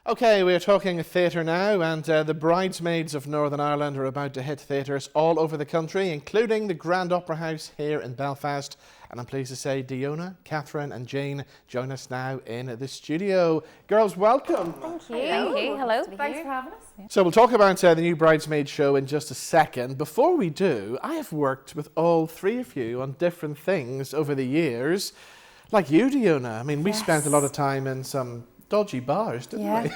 Okay, we're talking theatre now, and the Bridesmaids of Northern Ireland are about to hit theatres all over the country, including the Grand Opera House here in Belfast. And I'm pleased to say Diona, Kathryn and Jayne join us now in the studio. Girls, welcome. Thank you. Hello. Thanks for having us. So we'll talk about the new Bridesmaid show in just a second. Before we do, I have worked with all three of you on different things over the years. Like you, Diona. I mean, we spent a lot of time in some dodgy bars, didn't we?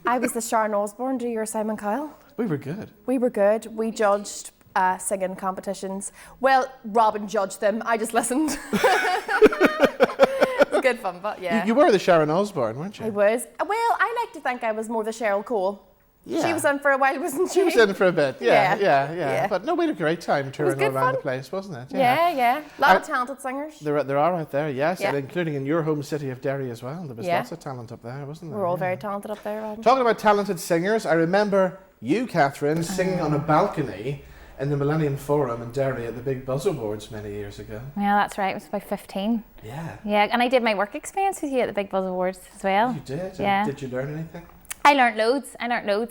I was the Sharon Osbourne, do your Simon Cowell. We were good. We were good. We judged singing competitions. Well, Robin judged them. I just listened. It was good fun, but yeah. You were the Sharon Osbourne, weren't you? I was. Well, I like to think I was more the Cheryl Cole. Yeah. She was in for a while, wasn't she? She was in for a bit, yeah. Yeah. But no, we had a great time touring all around the place, wasn't it? Yeah. A lot of talented singers. There are out there, yes, Yeah. and including in your home city of Derry as well. There was lots of talent up there, wasn't there? We're all very talented up there, Robin. Talking about talented singers, I remember you, Kathryn, singing on a balcony in the Millennium Forum in Derry at the Big Buzz Awards many years ago. Yeah, that's right. It was about 15. Yeah. Yeah, and I did my work experience with you at the Big Buzz Awards as well. You did? Yeah. Did you learn anything? I learnt loads.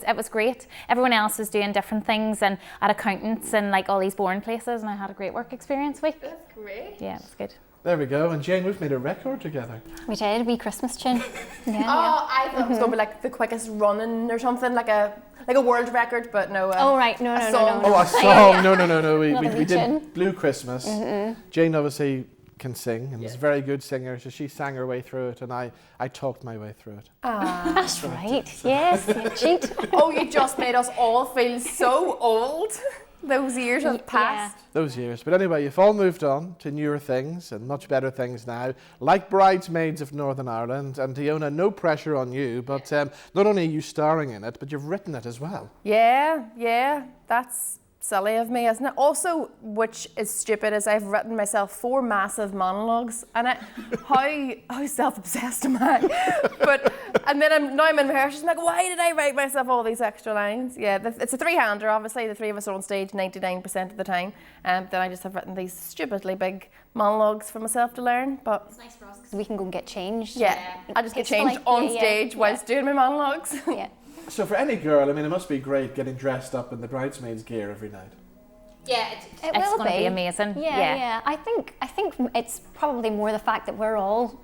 It was great. Everyone else was doing different things and at accountants and like all these boring places, and I had a great work experience week. That's great. Yeah, it was good. There we go. And Jayne, we've made a record together. We did a wee Christmas tune. Yeah. Oh, I thought it was going to be like the quickest running or something, like a world record, but no. Oh right, no. Oh, a song? No. We did Blue Christmas. Jayne obviously can sing and is a very good singer, so she sang her way through it, and I talked my way through it. That's right. Yes, you cheat. Oh, you just made us all feel so old. Those years have passed. Those years. But anyway, you've all moved on to newer things and much better things now, like Bridesmaids of Northern Ireland. And Diona, no pressure on you, but not only are you starring in it, but you've written it as well. Yeah. That's silly of me, isn't it? Also, which is stupid, is I've written myself 4 massive monologues, and how self-obsessed am I? And then I'm in rehearsals, I'm like, why did I write myself all these extra lines? Yeah, it's a 3-hander, obviously. The 3 of us are on stage 99% of the time. Then I just have written these stupidly big monologues for myself to learn. But it's nice for us because we can go and get changed. Yeah, I just get changed on stage whilst doing my monologues. Yeah. So for any girl, I mean, it must be great getting dressed up in the bridesmaid's gear every night. Yeah, it's going to be amazing. Yeah. I think it's probably more the fact that we're all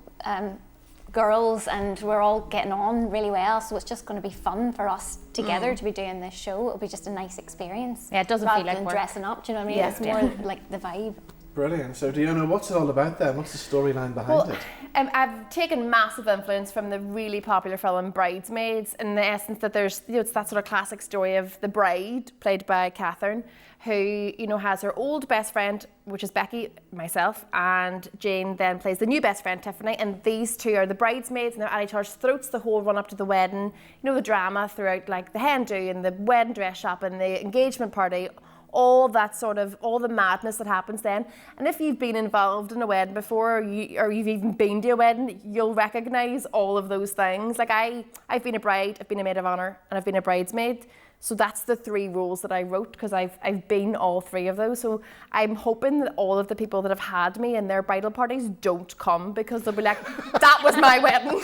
girls and we're all getting on really well, so it's just going to be fun for us together to be doing this show. It'll be just a nice experience. Yeah, it doesn't feel like work. Dressing up. Do you know what I mean? Yeah. It's more like the vibe. Brilliant. So Diona, what's it all about then? What's the storyline behind it? I've taken massive influence from the really popular film Bridesmaids, in the essence that there's, it's that sort of classic story of the bride, played by Kathryn, who, has her old best friend, which is Becky, myself, and Jayne then plays the new best friend, Tiffany, and these two are the bridesmaids, and they're at each other's throats the whole run up to the wedding. The drama throughout, like the hen do and the wedding dress shop and the engagement party, all the madness that happens then. And if you've been involved in a wedding before, or you've even been to a wedding, you'll recognise all of those things. Like I've been a bride, I've been a maid of honour, and I've been a bridesmaid. So that's the 3 roles that I wrote, because I've been all 3 of those. So I'm hoping that all of the people that have had me in their bridal parties don't come, because they'll be like, that was my wedding.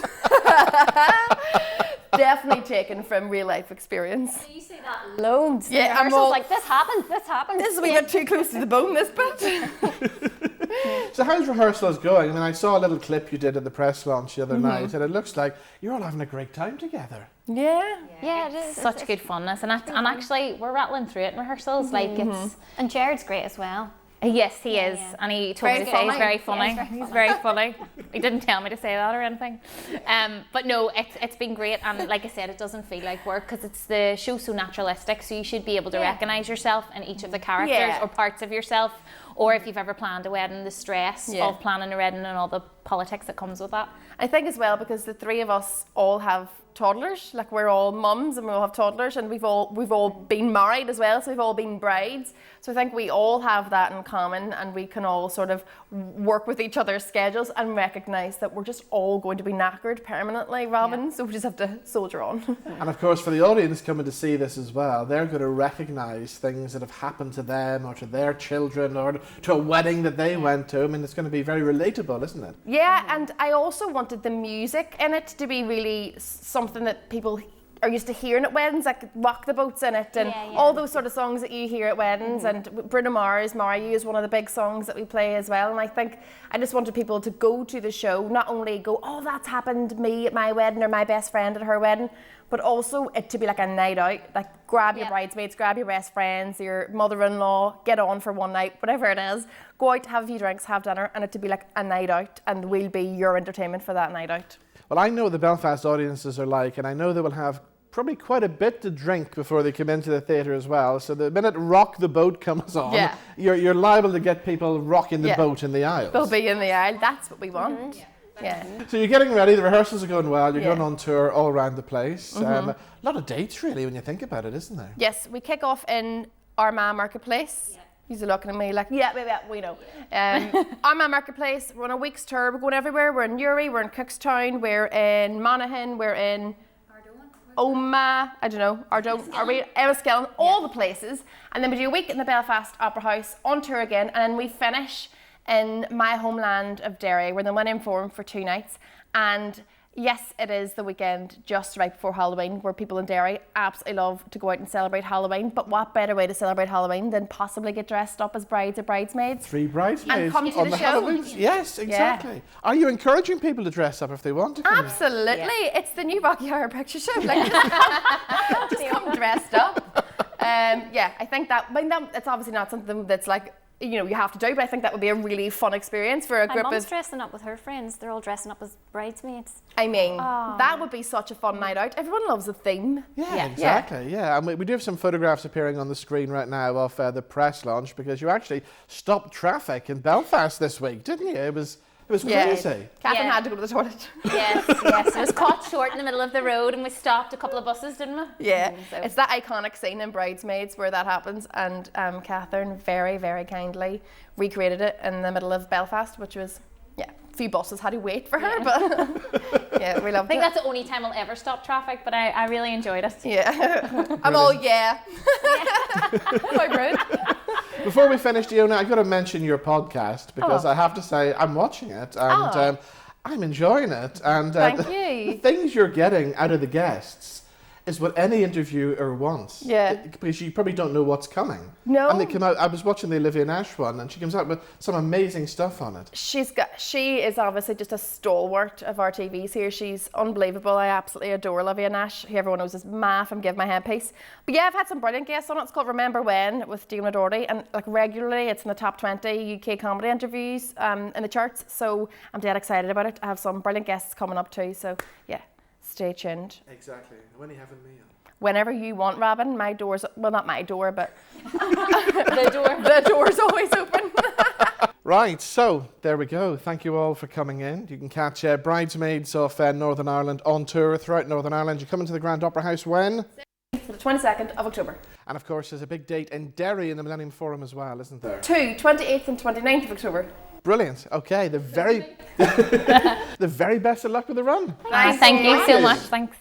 Definitely taken from real life experience. You say that loads. Yeah, I'm all like, this happened. This is a wee bit too close to the bone, this bit. So how's rehearsals going? I mean, I saw a little clip you did at the press launch the other night, and it looks like you're all having a great time together. Yeah, it is. Such good funness, and actually we're rattling through it in rehearsals. And Jared's great as well. Yes, he is, and he told me to say he's very funny. He's very funny. He didn't tell me to say that or anything. But no, it's been great, and like I said, it doesn't feel like work because it's the show's so naturalistic. So you should be able to recognise yourself in each of the characters or parts of yourself. Or if you've ever planned a wedding, the stress of planning a wedding and all the politics that comes with that. I think as well, because the 3 of us all have toddlers, like we're all mums and we all have toddlers, and we've all been married as well, so we've all been brides. So I think we all have that in common, and we can all sort of work with each other's schedules and recognise that we're just all going to be knackered permanently, Robin, so we just have to soldier on. And of course, for the audience coming to see this as well, they're going to recognise things that have happened to them or to their children or to a wedding that they went to. I mean, it's going to be very relatable, isn't it? Yeah, and I also wanted the music in it to be really something something that people are used to hearing at weddings, like Rock the Boat's in it, and all those sort of songs that you hear at weddings. And Bruno Mars, Marry You is one of the big songs that we play as well. And I think I just wanted people to go to the show, not only go, oh, that's happened to me at my wedding or my best friend at her wedding, but also it to be like a night out. Like grab your bridesmaids, grab your best friends, your mother-in-law, get on for one night, whatever it is. Go out, have a few drinks, have dinner, and it to be like a night out, and we'll be your entertainment for that night out. Well, I know the Belfast audiences are like, and I know they will have probably quite a bit to drink before they come into the theatre as well. So the minute Rock the Boat comes on, you're liable to get people rocking the boat in the aisles. They'll be in the aisle. That's what we want. So you're getting ready. The rehearsals are going well. You're going on tour all around the place. A lot of dates, really, when you think about it, isn't there? Yes, we kick off in Armagh Marketplace. He's looking at me like, we know. Armagh Marketplace, we're on a week's tour. We're going everywhere. We're in Newry, we're in Cookstown, we're in Monaghan, we're in Omagh, I don't know, Enniskillen, all the places. And then we do a week in the Belfast Opera House, on tour again, and then we finish in my homeland of Derry. We're in the Millennium Forum for 2 nights. And yes, it is the weekend just right before Halloween, where people in Derry absolutely love to go out and celebrate Halloween. But what better way to celebrate Halloween than possibly get dressed up as brides or bridesmaids? 3 bridesmaids and come to on the show. Halloween. Yes, exactly. Are you encouraging people to dress up if they want to come? Absolutely. It's the new Rocky Horror Picture Show. Like, just come dressed up. I think that, it's obviously not something that's like, you have to do, but I think that would be a really fun experience for a group of... My mum's dressing up with her friends. They're all dressing up as bridesmaids. I mean, that would be such a fun night out. Everyone loves a theme. Yeah, exactly. Yeah, and we do have some photographs appearing on the screen right now of the press launch, because you actually stopped traffic in Belfast this week, didn't you? It was crazy. Kathryn had to go to the toilet. Yes. It was caught short in the middle of the road, and we stopped a couple of buses, didn't we? Yeah. It's that iconic scene in Bridesmaids where that happens, and Kathryn very, very kindly recreated it in the middle of Belfast, which was, a few buses had to wait for her, but we loved it. I think that's the only time I'll ever stop traffic, but I really enjoyed it. Yeah. I'm all, Quite rude. Before we finish, Diona, I've got to mention your podcast, because I have to say I'm watching it and I'm enjoying it. And Thank you. The things you're getting out of the guests is what any interviewer wants. Yeah. Because you probably don't know what's coming. No. And they come out, I was watching the Olivia Nash one, and she comes out with some amazing stuff on it. She is obviously just a stalwart of our TVs here. She's unbelievable. I absolutely adore Olivia Nash, who everyone knows is Ma from Give My Headpiece. But I've had some brilliant guests on it. It's called Remember When with Diona Doherty, and like regularly it's in the top 20 UK comedy interviews in the charts. So I'm dead excited about it. I have some brilliant guests coming up too. So stay tuned. Exactly. When are you having me on? Whenever you want, Robin. My door's, well, not my door, but the door's always open. Right, so there we go. Thank you all for coming in. You can catch Bridesmaids of Northern Ireland on tour throughout Northern Ireland. You come into the Grand Opera House when? The 22nd of October. And of course, there's a big date in Derry in the Millennium Forum as well, isn't there? 28th and 29th of October. Brilliant. Okay, the very best of luck with the run. Thank you so much. Thanks.